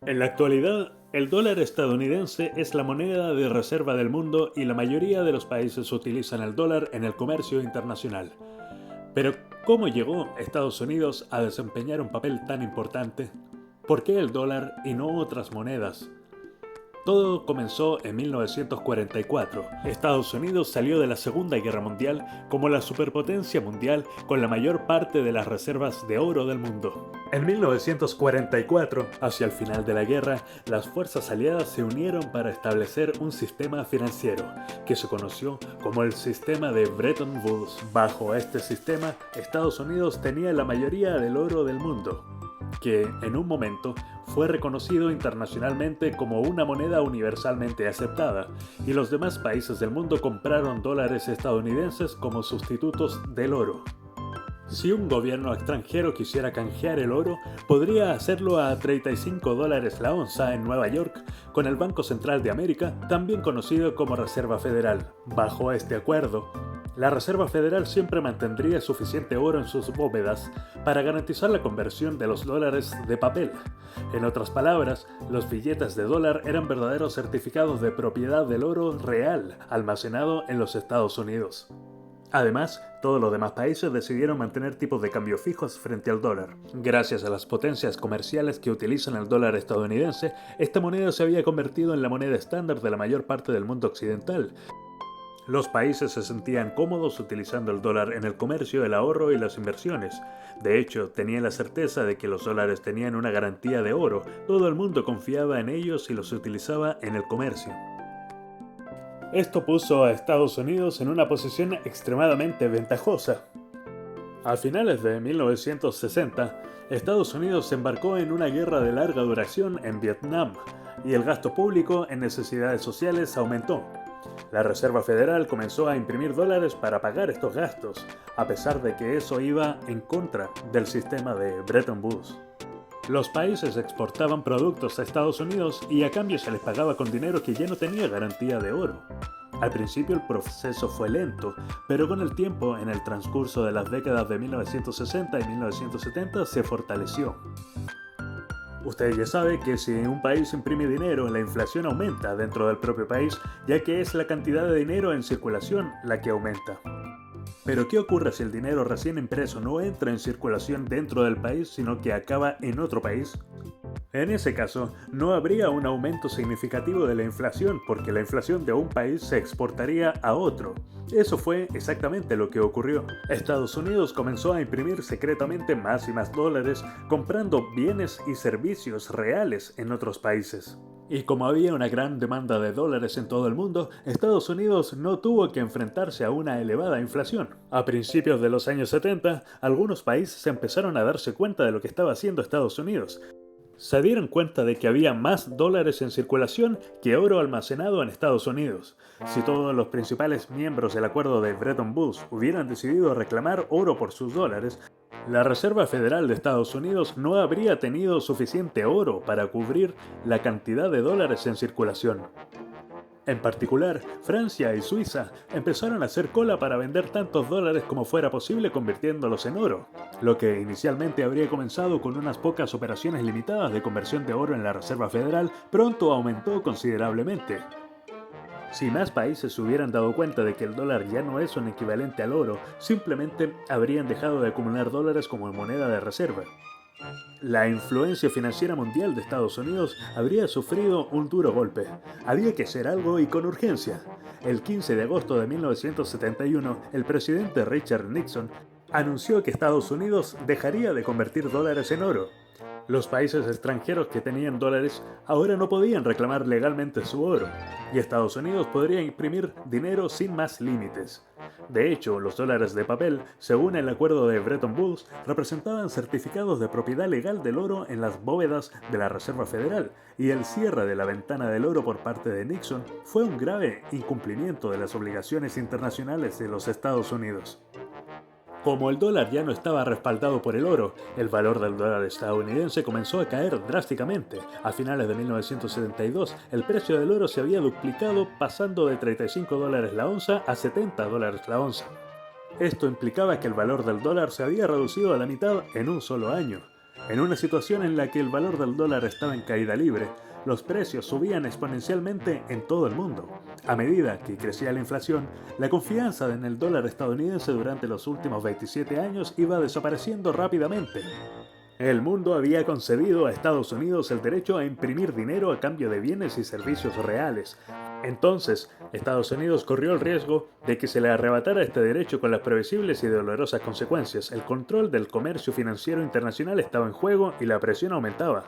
En la actualidad, el dólar estadounidense es la moneda de reserva del mundo y la mayoría de los países utilizan el dólar en el comercio internacional. Pero, ¿cómo llegó Estados Unidos a desempeñar un papel tan importante? ¿Por qué el dólar y no otras monedas? Todo comenzó en 1944. Estados Unidos salió de la Segunda Guerra Mundial como la superpotencia mundial con la mayor parte de las reservas de oro del mundo. En 1944, hacia el final de la guerra, las fuerzas aliadas se unieron para establecer un sistema financiero, que se conoció como el sistema de Bretton Woods. Bajo este sistema, Estados Unidos tenía la mayoría del oro del mundo, que en un momento fue reconocido internacionalmente como una moneda universalmente aceptada, y los demás países del mundo compraron dólares estadounidenses como sustitutos del oro. Si un gobierno extranjero quisiera canjear el oro, podría hacerlo a $35 la onza en Nueva York con el Banco Central de América, también conocido como Reserva Federal. Bajo este acuerdo, la Reserva Federal siempre mantendría suficiente oro en sus bóvedas para garantizar la conversión de los dólares de papel. En otras palabras, los billetes de dólar eran verdaderos certificados de propiedad del oro real almacenado en los Estados Unidos. Además, todos los demás países decidieron mantener tipos de cambio fijos frente al dólar. Gracias a las potencias comerciales que utilizan el dólar estadounidense, esta moneda se había convertido en la moneda estándar de la mayor parte del mundo occidental. Los países se sentían cómodos utilizando el dólar en el comercio, el ahorro y las inversiones. De hecho, tenían la certeza de que los dólares tenían una garantía de oro. Todo el mundo confiaba en ellos y los utilizaba en el comercio. Esto puso a Estados Unidos en una posición extremadamente ventajosa. A finales de 1960, Estados Unidos se embarcó en una guerra de larga duración en Vietnam y el gasto público en necesidades sociales aumentó. La Reserva Federal comenzó a imprimir dólares para pagar estos gastos, a pesar de que eso iba en contra del sistema de Bretton Woods. Los países exportaban productos a Estados Unidos y a cambio se les pagaba con dinero que ya no tenía garantía de oro. Al principio el proceso fue lento, pero con el tiempo, en el transcurso de las décadas de 1960 y 1970, se fortaleció. Usted ya sabe que si un país imprime dinero, la inflación aumenta dentro del propio país, ya que es la cantidad de dinero en circulación la que aumenta. Pero ¿qué ocurre si el dinero recién impreso no entra en circulación dentro del país, sino que acaba en otro país? En ese caso, no habría un aumento significativo de la inflación porque la inflación de un país se exportaría a otro. Eso fue exactamente lo que ocurrió. Estados Unidos comenzó a imprimir secretamente más y más dólares, comprando bienes y servicios reales en otros países. Y como había una gran demanda de dólares en todo el mundo, Estados Unidos no tuvo que enfrentarse a una elevada inflación. A principios de los años 70, algunos países empezaron a darse cuenta de lo que estaba haciendo Estados Unidos. Se dieron cuenta de que había más dólares en circulación que oro almacenado en Estados Unidos. Si todos los principales miembros del acuerdo de Bretton Woods hubieran decidido reclamar oro por sus dólares, la Reserva Federal de Estados Unidos no habría tenido suficiente oro para cubrir la cantidad de dólares en circulación. En particular, Francia y Suiza empezaron a hacer cola para vender tantos dólares como fuera posible convirtiéndolos en oro, lo que inicialmente habría comenzado con unas pocas operaciones limitadas de conversión de oro en la Reserva Federal, pronto aumentó considerablemente. Si más países se hubieran dado cuenta de que el dólar ya no es un equivalente al oro, simplemente habrían dejado de acumular dólares como moneda de reserva. La influencia financiera mundial de Estados Unidos habría sufrido un duro golpe. Había que hacer algo y con urgencia. El 15 de agosto de 1971, el presidente Richard Nixon anunció que Estados Unidos dejaría de convertir dólares en oro. Los países extranjeros que tenían dólares ahora no podían reclamar legalmente su oro, y Estados Unidos podría imprimir dinero sin más límites. De hecho, los dólares de papel, según el acuerdo de Bretton Woods, representaban certificados de propiedad legal del oro en las bóvedas de la Reserva Federal, y el cierre de la ventana del oro por parte de Nixon fue un grave incumplimiento de las obligaciones internacionales de los Estados Unidos. Como el dólar ya no estaba respaldado por el oro, el valor del dólar estadounidense comenzó a caer drásticamente. A finales de 1972, el precio del oro se había duplicado pasando de $35 la onza a $70 la onza. Esto implicaba que el valor del dólar se había reducido a la mitad en un solo año. En una situación en la que el valor del dólar estaba en caída libre, los precios subían exponencialmente en todo el mundo. A medida que crecía la inflación, la confianza en el dólar estadounidense durante los últimos 27 años iba desapareciendo rápidamente. El mundo había concedido a Estados Unidos el derecho a imprimir dinero a cambio de bienes y servicios reales. Entonces, Estados Unidos corrió el riesgo de que se le arrebatara este derecho con las previsibles y dolorosas consecuencias. El control del comercio financiero internacional estaba en juego y la presión aumentaba.